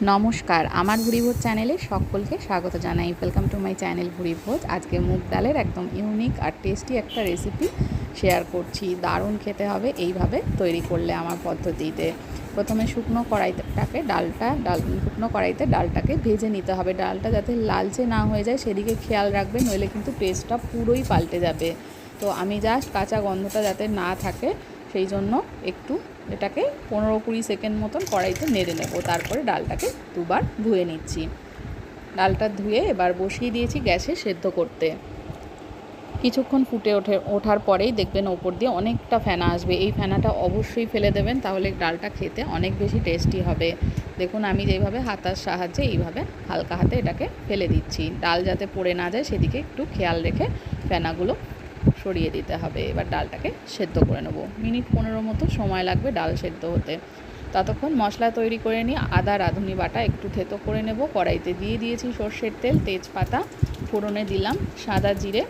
নমস্কার, আমার ভুরিভোজ চ্যানেলে সকলকে স্বাগত জানাই। Welcome to my channel Bhurivoj. আজকে মুগ ডালের একদম ইউনিক আর টেস্টি একটা রেসিপি শেয়ার করছি। দারুণ খেতে হবে এইভাবে তৈরি করলে আমার পদ্ধতিতে। প্রথমে শুকনো কড়াইতে ডালটাকে ভেজে নিতে হবে। ডালটা যাতে লালচে না হয়ে যায় সেদিকে খেয়াল রাখবেন, নইলে কিন্তু টেস্টটা পুরোই পাল্টে যাবে। তো আমি জাস্ট কাঁচা গন্ধটা যাতে না থাকে সেই জন্য একটু এটাকে 15-20 সেকেন্ড মতন কড়াইতে নেড়ে নেব। তারপরে ডালটাকে দুবার ধুয়ে নিচ্ছি। ডালটা ধুয়ে এবার বসিয়ে দিয়েছি গ্যাসে সেদ্ধ করতে। কিছুক্ষণ ফুটে ওঠার পরেই দেখবেন ওপর দিয়ে অনেকটা ফেনা আসবে। এই ফেনাটা অবশ্যই ফেলে দেবেন, তাহলে ডালটা খেতে অনেক বেশি টেস্টি হবে। দেখুন আমি যেইভাবে হাতার সাহায্যে এইভাবে হালকা হাতে এটাকে ফেলে দিচ্ছি। ডাল যাতে পড়ে না যায় সেদিকে একটু খেয়াল রেখে ফেনাগুলো সরিয়ে দিতে হবে। এবার ডালটাকে সেদ্ধ করে নেব। মিনিট 15 মতো সময় লাগবে ডাল সেদ্ধ হতে। ততক্ষণ মশলা তৈরি করে নিয়ে আদা রাঁধুনি বাটা একটু থেতো করে নেব। কড়াইতে দিয়ে দিয়েছি সর্ষের তেল, তেজপাতা, ফোড়নে দিলাম সাদা জিরে।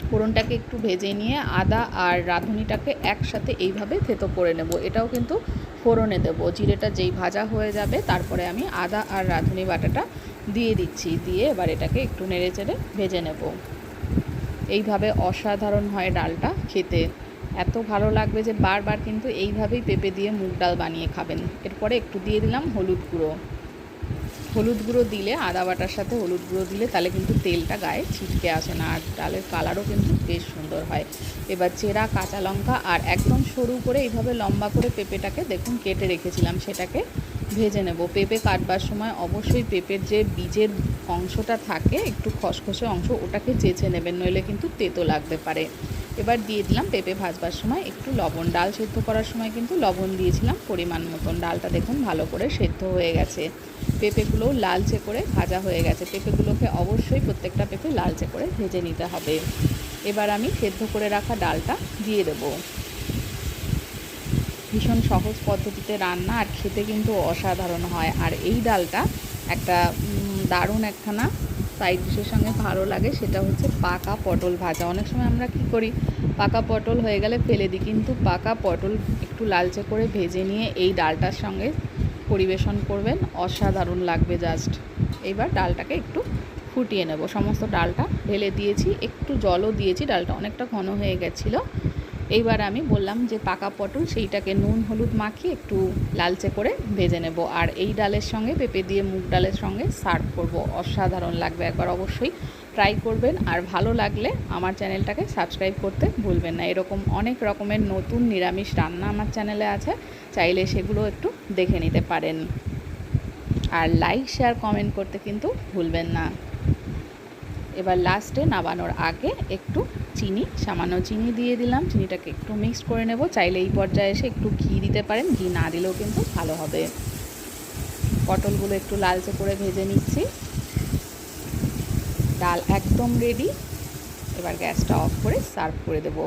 ফোড়নটাকে একটু ভেজে নিয়ে আদা আর রাঁধুনিটাকে একসাথে এইভাবে থেতো করে নেব। এটাও কিন্তু ফোড়নে দেবো। জিরেটা যেই ভাজা হয়ে যাবে তারপরে আমি আদা আর রাঁধুনি বাটাটা দিয়ে দিচ্ছি। দিয়ে এবার এটাকে একটু নেড়ে চেড়ে ভেজে নেব। এইভাবে অসাধারণ হয় ডালটা খেতে, এত ভালো লাগবে যে বারবার কিন্তু এইভাবেই পেঁপে দিয়ে মুগ ডাল বানিয়ে খাবেন। এরপরে একটু দিয়ে দিলাম হলুদ গুঁড়ো দিলে, আদা বাটার সাথে হলুদ গুঁড়ো দিলে তাহলে কিন্তু তেলটা গায়ে ছিটকে আসে না, আর ডালের কালারও কিন্তু বেশ সুন্দর হয়। এবার চেরা কাঁচা লঙ্কা আর একদম সরু করে এইভাবে লম্বা করে পেঁপেটাকে দেখুন কেটে রেখেছিলাম, সেটাকে ভেজে নেব। পেঁপে কাটবার সময় অবশ্যই পেঁপের যে বীজের অংশটা থাকে একটু খসখসে অংশ, ওটাকে চেঁচে নেবেন, নইলে কিন্তু তেতো লাগতে পারে। এবার দিয়ে দিলাম পেঁপে ভাজবার সময় একটু লবণ। ডাল সেদ্ধ করার সময় কিন্তু লবণ দিয়েছিলাম পরিমাণ মতন। ডালটা দেখুন ভালো করে সেদ্ধ হয়ে গেছে। পেঁপেগুলোও লালচে করে ভাজা হয়ে গেছে। পেঁপেগুলোকে অবশ্যই প্রত্যেকটা পেঁপে লালচে করে ভেজে নিতে হবে। এবার আমি সেদ্ধ করে রাখা ডালটা দিয়ে দেবো। ভীষণ সহজ পদ্ধতিতে রান্না, আর খেতে কিন্তু অসাধারণ হয়। আর এই ডালটা একটা দারুণ একখানা সাইড ডিশের সঙ্গে ভালো লাগে, সেটা হচ্ছে পাকা পটল ভাজা। অনেক সময় আমরা কি করি, পাকা পটল হয়ে গেলে ফেলে দিই, কিন্তু পাকা পটল একটু লালচে করে ভেজে নিয়ে এই ডালটার সঙ্গে পরিবেশন করবেন, অসাধারণ লাগবে জাস্ট। এইবার ডালটাকে একটু ফুটিয়ে নেব। সমস্ত ডালটা ঢেলে দিয়েছি, একটু জলও দিয়েছি, ডালটা অনেকটা ঘন হয়ে গেছিলো। এইবার আমি বললাম যে পাকা পটল, সেইটাকে নুন হলুদ মাখিয়ে একটু লালচে করে ভেজে নেব। আর এই ডালের সঙ্গে পেঁপে দিয়ে মুগ ডালের সঙ্গে সার্ভ করব, অসাধারণ লাগবে। একবার অবশ্যই ট্রাই করবেন, আর ভালো লাগলে আমার চ্যানেলটাকে সাবস্ক্রাইব করতে ভুলবেন না। এরকম অনেক রকমের নতুন নিরামিষ রান্না আমার চ্যানেলে আছে, চাইলে সেগুলো একটু দেখে নিতে পারেন। আর লাইক শেয়ার কমেন্ট করতে কিন্তু ভুলবেন না। এবার লাস্টে নামানোর আগে একটু সামান্য চিনি দিয়ে দিলাম। চিনিটাকে একটু মিক্সড করে নেব। চাইলে এই পর্যায়ে এসে একটু ঘি দিতে পারেন, ঘি না দিলেও কিন্তু ভালো হবে। পটলগুলো একটু লালচে করে ভেজে নিচ্ছি। ডাল একদম রেডি। এবার গ্যাসটা অফ করে সার্ভ করে দেব।